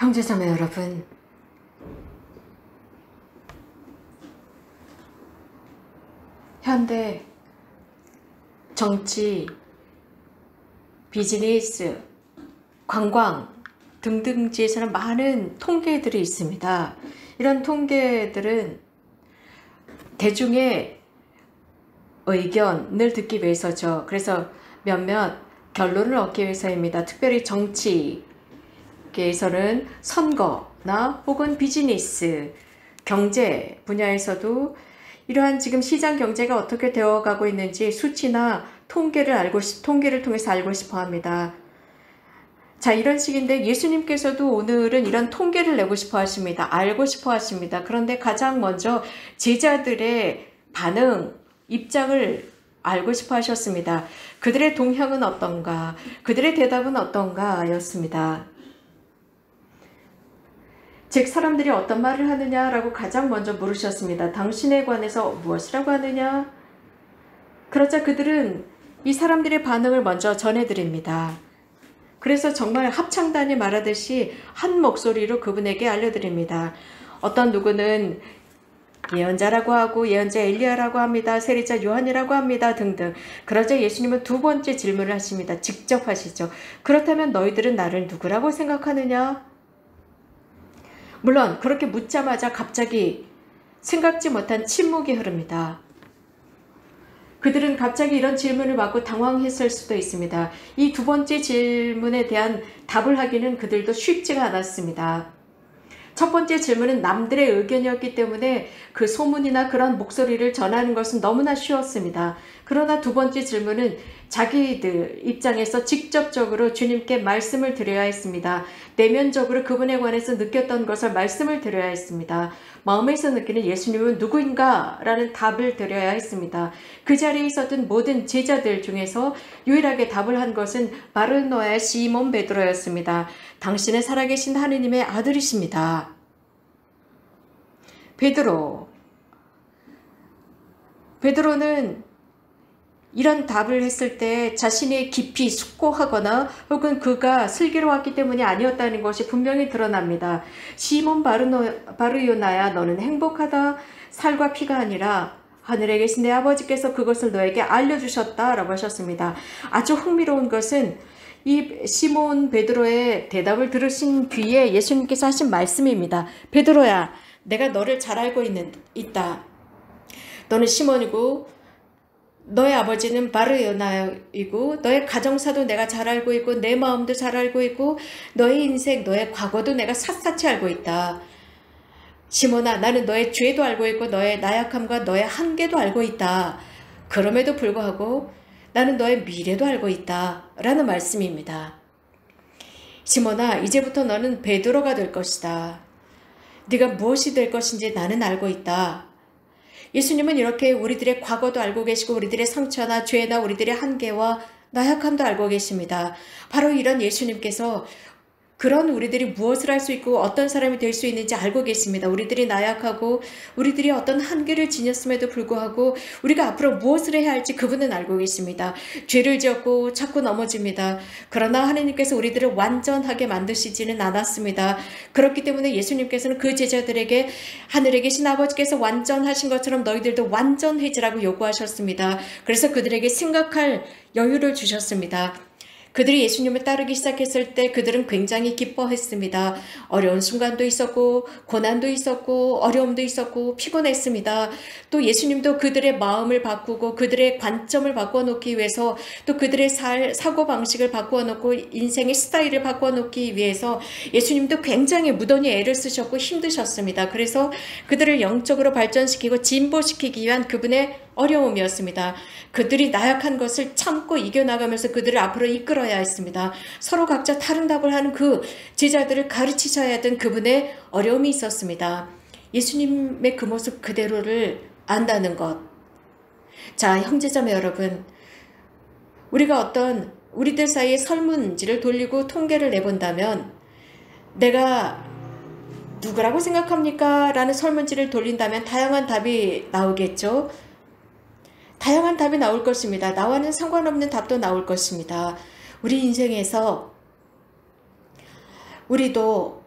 형제자매 여러분, 현대 정치, 비즈니스, 관광 등등지에서는 많은 통계들이 있습니다. 이런 통계들은 대중의 의견을 듣기 위해서죠. 그래서 몇몇 결론을 얻기 위해서입니다. 특별히 정치계에서는 선거나 혹은 비즈니스, 경제 분야에서도 이러한 지금 시장 경제가 어떻게 되어가고 있는지 수치나 통계를 통해서 알고 싶어 합니다. 자, 이런 식인데 예수님께서도 오늘은 이런 통계를 내고 싶어 하십니다. 알고 싶어 하십니다. 그런데 가장 먼저 제자들의 반응, 입장을 알고 싶어 하셨습니다. 그들의 동향은 어떤가? 그들의 대답은 어떤가? 였습니다. 즉 사람들이 어떤 말을 하느냐라고 가장 먼저 물으셨습니다. 당신에 관해서 무엇이라고 하느냐? 그러자 그들은 이 사람들의 반응을 먼저 전해드립니다. 그래서 정말 합창단이 말하듯이 한 목소리로 그분에게 알려드립니다. 어떤 누구는 예언자라고 하고 예언자 엘리야라고 합니다. 세례자 요한이라고 합니다. 등등. 그러자 예수님은 두 번째 질문을 하십니다. 직접 하시죠. 그렇다면 너희들은 나를 누구라고 생각하느냐? 물론 그렇게 묻자마자 갑자기 생각지 못한 침묵이 흐릅니다. 그들은 갑자기 이런 질문을 받고 당황했을 수도 있습니다. 이 두 번째 질문에 대한 답을 하기는 그들도 쉽지가 않았습니다. 첫 번째 질문은 남들의 의견이었기 때문에 그 소문이나 그런 목소리를 전하는 것은 너무나 쉬웠습니다. 그러나 두 번째 질문은 자기들 입장에서 직접적으로 주님께 말씀을 드려야 했습니다. 내면적으로 그분에 관해서 느꼈던 것을 말씀을 드려야 했습니다. 마음에서 느끼는 예수님은 누구인가? 라는 답을 드려야 했습니다. 그 자리에 있었던 모든 제자들 중에서 유일하게 답을 한 것은 바르노의 시몬 베드로였습니다. 당신은 살아계신 하느님의 아들이십니다. 베드로는 이런 답을 했을 때 자신이 깊이 숙고하거나 혹은 그가 슬기로웠기 때문이 아니었다는 것이 분명히 드러납니다. 시몬 바르요나야, 너는 행복하다. 살과 피가 아니라 하늘에 계신 내 아버지께서 그것을 너에게 알려주셨다라고 하셨습니다. 아주 흥미로운 것은 이 시몬 베드로의 대답을 들으신 뒤에 예수님께서 하신 말씀입니다. 베드로야, 내가 너를 잘 알고 있다. 너는 시몬이고 너의 아버지는 바르요나이고 너의 가정사도 내가 잘 알고 있고 내 마음도 잘 알고 있고 너의 인생, 너의 과거도 내가 샅샅이 알고 있다. 시몬아, 나는 너의 죄도 알고 있고 너의 나약함과 너의 한계도 알고 있다. 그럼에도 불구하고 나는 너의 미래도 알고 있다. 라는 말씀입니다. 시몬아, 이제부터 너는 베드로가 될 것이다. 네가 무엇이 될 것인지 나는 알고 있다. 예수님은 이렇게 우리들의 과거도 알고 계시고 우리들의 상처나 죄나 우리들의 한계와 나약함도 알고 계십니다. 바로 이런 예수님께서 그런 우리들이 무엇을 할 수 있고 어떤 사람이 될 수 있는지 알고 계십니다. 우리들이 나약하고 우리들이 어떤 한계를 지녔음에도 불구하고 우리가 앞으로 무엇을 해야 할지 그분은 알고 계십니다. 죄를 지었고 자꾸 넘어집니다. 그러나 하나님께서 우리들을 완전하게 만드시지는 않았습니다. 그렇기 때문에 예수님께서는 그 제자들에게 하늘에 계신 아버지께서 완전하신 것처럼 너희들도 완전해지라고 요구하셨습니다. 그래서 그들에게 생각할 여유를 주셨습니다. 그들이 예수님을 따르기 시작했을 때 그들은 굉장히 기뻐했습니다. 어려운 순간도 있었고 고난도 있었고 어려움도 있었고 피곤했습니다. 또 예수님도 그들의 마음을 바꾸고 그들의 관점을 바꿔놓기 위해서 또 그들의 사고방식을 바꿔놓고 인생의 스타일을 바꿔놓기 위해서 예수님도 굉장히 무던히 애를 쓰셨고 힘드셨습니다. 그래서 그들을 영적으로 발전시키고 진보시키기 위한 그분의 어려움이었습니다. 그들이 나약한 것을 참고 이겨나가면서 그들을 앞으로 이끌어야 했습니다. 서로 각자 다른 답을 하는 그 제자들을 가르치셔야 했던 그분의 어려움이 있었습니다. 예수님의 그 모습 그대로를 안다는 것. 자, 형제자매 여러분, 우리가 어떤 우리들 사이에 설문지를 돌리고 통계를 내본다면 내가 누구라고 생각합니까? 라는 설문지를 돌린다면 다양한 답이 나오겠죠. 다양한 답이 나올 것입니다. 나와는 상관없는 답도 나올 것입니다. 우리 인생에서 우리도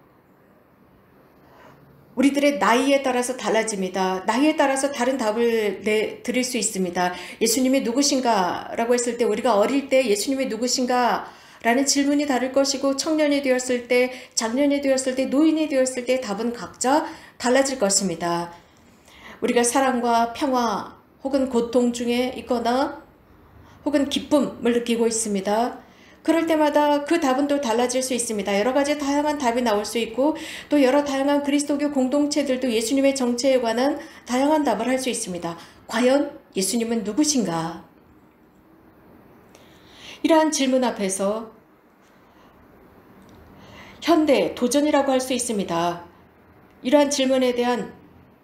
우리들의 나이에 따라서 달라집니다. 나이에 따라서 다른 답을 드릴 수 있습니다. 예수님이 누구신가? 라고 했을 때 우리가 어릴 때 예수님이 누구신가? 라는 질문이 다를 것이고 청년이 되었을 때, 장년이 되었을 때, 노인이 되었을 때 답은 각자 달라질 것입니다. 우리가 사랑과 평화 혹은 고통 중에 있거나 혹은 기쁨을 느끼고 있습니다. 그럴 때마다 그 답은 또 달라질 수 있습니다. 여러 가지 다양한 답이 나올 수 있고 또 여러 다양한 그리스도교 공동체들도 예수님의 정체에 관한 다양한 답을 할 수 있습니다. 과연 예수님은 누구신가? 이러한 질문 앞에서 현대 도전이라고 할 수 있습니다. 이러한 질문에 대한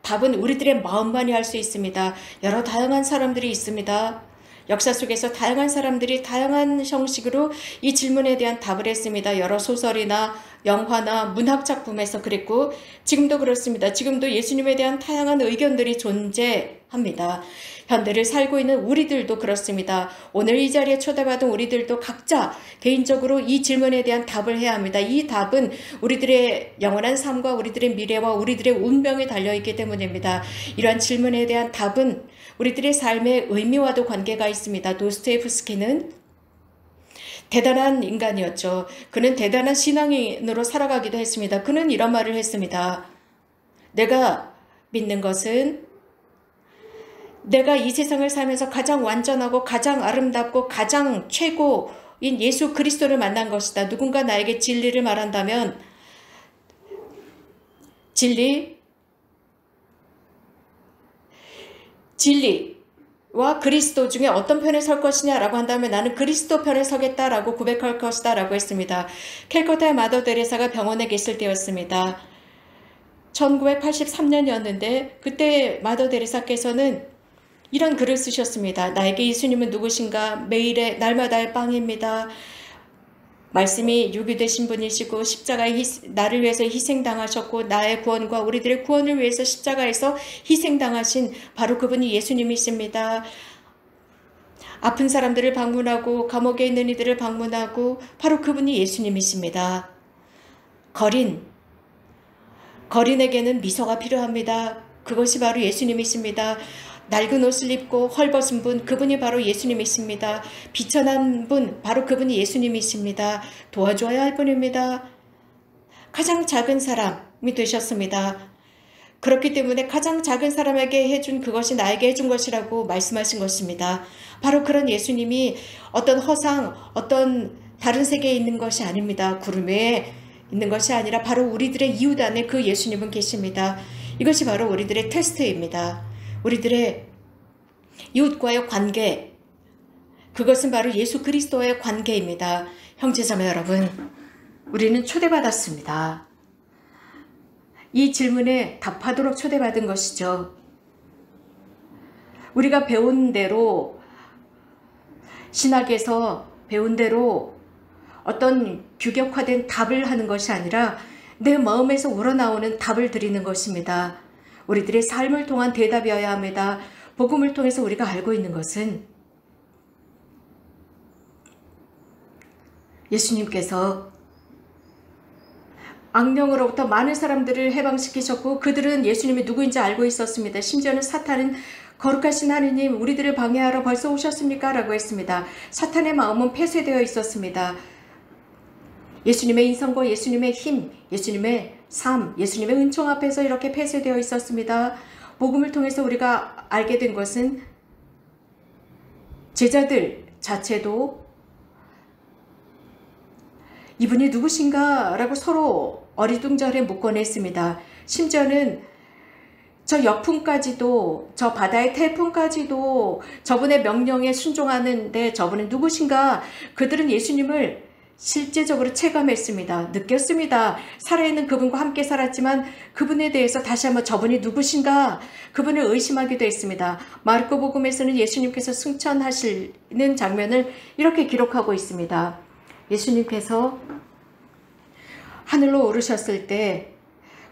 답은 우리들의 마음만이 할 수 있습니다. 여러 다양한 사람들이 있습니다. 역사 속에서 다양한 사람들이 다양한 형식으로 이 질문에 대한 답을 했습니다. 여러 소설이나 영화나 문학 작품에서 그랬고 지금도 그렇습니다. 지금도 예수님에 대한 다양한 의견들이 존재합니다. 현대를 살고 있는 우리들도 그렇습니다. 오늘 이 자리에 초대받은 우리들도 각자 개인적으로 이 질문에 대한 답을 해야 합니다. 이 답은 우리들의 영원한 삶과 우리들의 미래와 우리들의 운명에 달려있기 때문입니다. 이러한 질문에 대한 답은 우리들의 삶의 의미와도 관계가 있습니다. 도스토옙스키는 대단한 인간이었죠. 그는 대단한 신앙인으로 살아가기도 했습니다. 그는 이런 말을 했습니다. 내가 믿는 것은 내가 이 세상을 살면서 가장 완전하고 가장 아름답고 가장 최고인 예수 그리스도를 만난 것이다. 누군가 나에게 진리를 말한다면 진리와 그리스도 중에 어떤 편에 설 것이냐라고 한다면 나는 그리스도 편에 서겠다라고 고백할 것이다 라고 했습니다. 캘커타의 마더 데레사가 병원에 계실 때였습니다. 1983년이었는데 그때 마더 데레사께서는 이런 글을 쓰셨습니다. 나에게 예수님은 누구신가? 매일의 날마다의 빵입니다. 말씀이 육이 되신 분이시고 십자가에 나를 위해서 희생당하셨고 나의 구원과 우리들의 구원을 위해서 십자가에서 희생당하신 바로 그분이 예수님이십니다. 아픈 사람들을 방문하고 감옥에 있는 이들을 방문하고 바로 그분이 예수님이십니다. 거린에게는 미소가 필요합니다. 그것이 바로 예수님이십니다. 낡은 옷을 입고 헐벗은 분, 그분이 바로 예수님이십니다. 비천한 분, 바로 그분이 예수님이십니다. 도와줘야 할 분입니다. 가장 작은 사람이 되셨습니다. 그렇기 때문에 가장 작은 사람에게 해준 그것이 나에게 해준 것이라고 말씀하신 것입니다. 바로 그런 예수님이 어떤 허상, 어떤 다른 세계에 있는 것이 아닙니다. 구름 위에 있는 것이 아니라 바로 우리들의 이웃 안에 그 예수님은 계십니다. 이것이 바로 우리들의 테스트입니다. 우리들의 이웃과의 관계, 그것은 바로 예수 그리스도의 관계입니다. 형제자매 여러분, 우리는 초대받았습니다. 이 질문에 답하도록 초대받은 것이죠. 우리가 배운 대로, 신학에서 배운 대로 어떤 규격화된 답을 하는 것이 아니라 내 마음에서 우러나오는 답을 드리는 것입니다. 우리들의 삶을 통한 대답이어야 합니다. 복음을 통해서 우리가 알고 있는 것은 예수님께서 악령으로부터 많은 사람들을 해방시키셨고 그들은 예수님이 누구인지 알고 있었습니다. 심지어는 사탄은 거룩하신 하느님 우리들을 방해하러 벌써 오셨습니까? 라고 했습니다. 사탄의 마음은 폐쇄되어 있었습니다. 예수님의 인성과 예수님의 힘, 예수님의 삶, 예수님의 은총 앞에서 이렇게 폐쇄되어 있었습니다. 복음을 통해서 우리가 알게 된 것은 제자들 자체도 이분이 누구신가? 라고 서로 어리둥절해 묻곤 했습니다. 심지어는 저 역풍까지도, 저 바다의 태풍까지도 저분의 명령에 순종하는데 저분은 누구신가? 그들은 예수님을 실제적으로 체감했습니다. 느꼈습니다. 살아있는 그분과 함께 살았지만 그분에 대해서 다시 한번 저분이 누구신가? 그분을 의심하기도 했습니다. 마르코 복음에서는 예수님께서 승천하시는 장면을 이렇게 기록하고 있습니다. 예수님께서 하늘로 오르셨을 때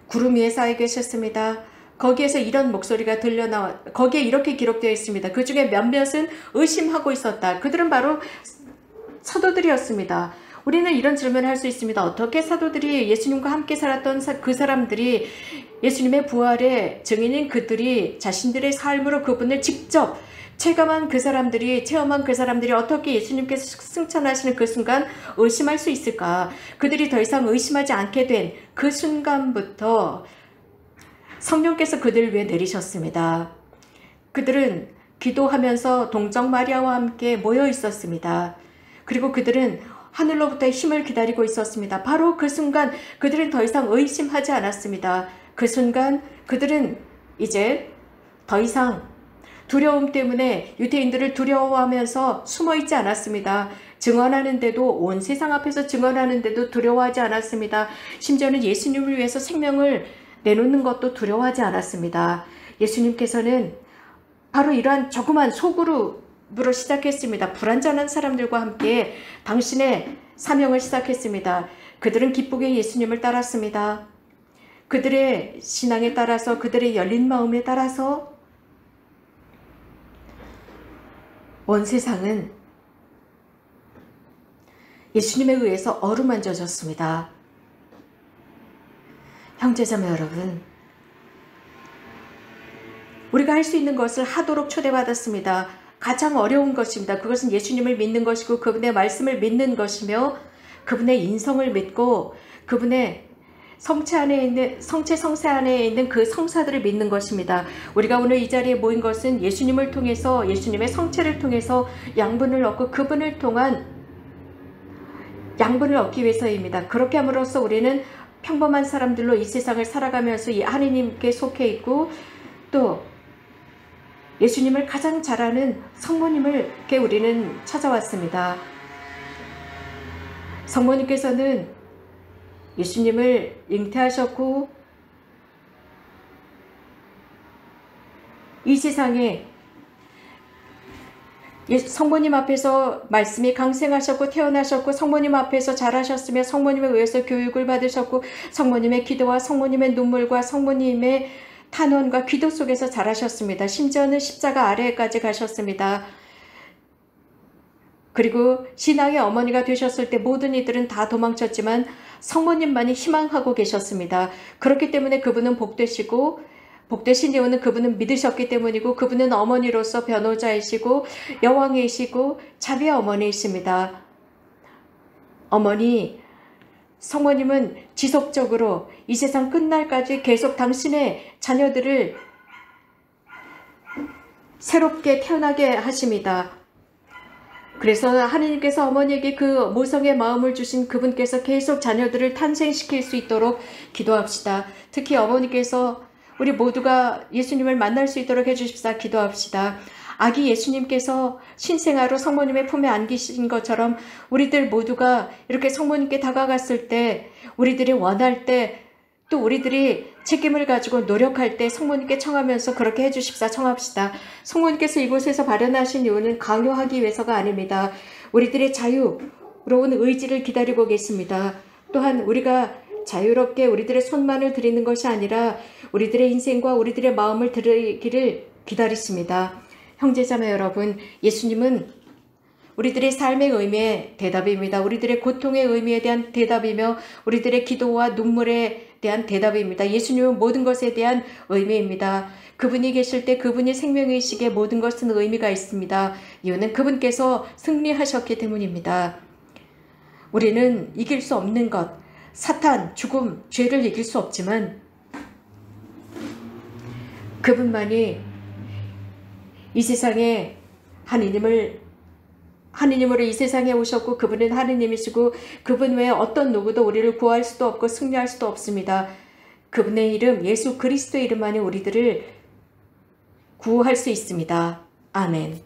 구름 위에 쌓여 계셨습니다. 거기에서 이런 목소리가 거기에 이렇게 기록되어 있습니다. 그 중에 몇몇은 의심하고 있었다. 그들은 바로 사도들이었습니다. 우리는 이런 질문을 할 수 있습니다. 어떻게 사도들이 예수님과 함께 살았던 그 사람들이 예수님의 부활의 증인인 그들이 자신들의 삶으로 그분을 직접 체험한 그 사람들이 어떻게 예수님께서 승천하시는 그 순간 의심할 수 있을까? 그들이 더 이상 의심하지 않게 된 그 순간부터 성령께서 그들을 위해 내리셨습니다. 그들은 기도하면서 동정 마리아와 함께 모여 있었습니다. 그리고 그들은 하늘로부터의 힘을 기다리고 있었습니다. 바로 그 순간 그들은 더 이상 의심하지 않았습니다. 그 순간 그들은 이제 더 이상 두려움 때문에 유대인들을 두려워하면서 숨어있지 않았습니다. 증언하는데도 온 세상 앞에서 증언하는데도 두려워하지 않았습니다. 심지어는 예수님을 위해서 생명을 내놓는 것도 두려워하지 않았습니다. 예수님께서는 바로 이러한 조그만 소그룹으로 시작했습니다. 불완전한 사람들과 함께 당신의 사명을 시작했습니다. 그들은 기쁘게 예수님을 따랐습니다. 그들의 신앙에 따라서, 그들의 열린 마음에 따라서 온 세상은 예수님에 의해서 어루만져졌습니다. 형제자매 여러분, 우리가 할 수 있는 것을 하도록 초대받았습니다. 가장 어려운 것입니다. 그것은 예수님을 믿는 것이고 그분의 말씀을 믿는 것이며 그분의 인성을 믿고 그분의 성체 안에 있는 그 성사들을 믿는 것입니다. 우리가 오늘 이 자리에 모인 것은 예수님을 통해서, 예수님의 성체를 통해서 양분을 얻고 그분을 통한 양분을 얻기 위해서입니다. 그렇게 함으로써 우리는 평범한 사람들로 이 세상을 살아가면서 이 하느님께 속해 있고 또 예수님을 가장 잘 아는 성모님께 우리는 찾아왔습니다. 성모님께서는 예수님을 잉태하셨고 이 세상에 성모님 앞에서 말씀이 강생하셨고 태어나셨고 성모님 앞에서 자라셨으며 성모님에 의해서 교육을 받으셨고 성모님의 기도와 성모님의 눈물과 성모님의 탄원과 기도 속에서 자라셨습니다. 심지어는 십자가 아래까지 가셨습니다. 그리고 신앙의 어머니가 되셨을 때 모든 이들은 다 도망쳤지만 성모님만이 희망하고 계셨습니다. 그렇기 때문에 그분은 복되시고 복되신 이유는 그분은 믿으셨기 때문이고 그분은 어머니로서 변호자이시고 여왕이시고 자비의 어머니이십니다. 어머니, 성모님은 지속적으로 이 세상 끝날까지 계속 당신의 자녀들을 새롭게 태어나게 하십니다. 그래서 하느님께서 어머니에게 그 모성의 마음을 주신 그분께서 계속 자녀들을 탄생시킬 수 있도록 기도합시다. 특히 어머니께서 우리 모두가 예수님을 만날 수 있도록 해주십사 기도합시다. 아기 예수님께서 신생아로 성모님의 품에 안기신 것처럼 우리들 모두가 이렇게 성모님께 다가갔을 때 우리들이 원할 때 또 우리들이 책임을 가지고 노력할 때 성모님께 청하면서 그렇게 해주십사 청합시다. 성모님께서 이곳에서 발현하신 이유는 강요하기 위해서가 아닙니다. 우리들의 자유로운 의지를 기다리고 계십니다. 또한 우리가 자유롭게 우리들의 손만을 드리는 것이 아니라 우리들의 인생과 우리들의 마음을 드리기를 기다리십니다. 형제자매 여러분, 예수님은 우리들의 삶의 의미의 대답입니다. 우리들의 고통의 의미에 대한 대답이며 우리들의 기도와 눈물에 대한 대답입니다. 예수님은 모든 것에 대한 의미입니다. 그분이 계실 때 그분이 생명이시기에 모든 것은 의미가 있습니다. 이유는 그분께서 승리하셨기 때문입니다. 우리는 이길 수 없는 것, 사탄, 죽음, 죄를 이길 수 없지만 그분만이 이 세상에 하느님으로 이 세상에 오셨고 그분은 하느님이시고 그분 외에 어떤 누구도 우리를 구할 수도 없고 승리할 수도 없습니다. 그분의 이름 예수 그리스도의 이름만이 우리들을 구할 수 있습니다. 아멘.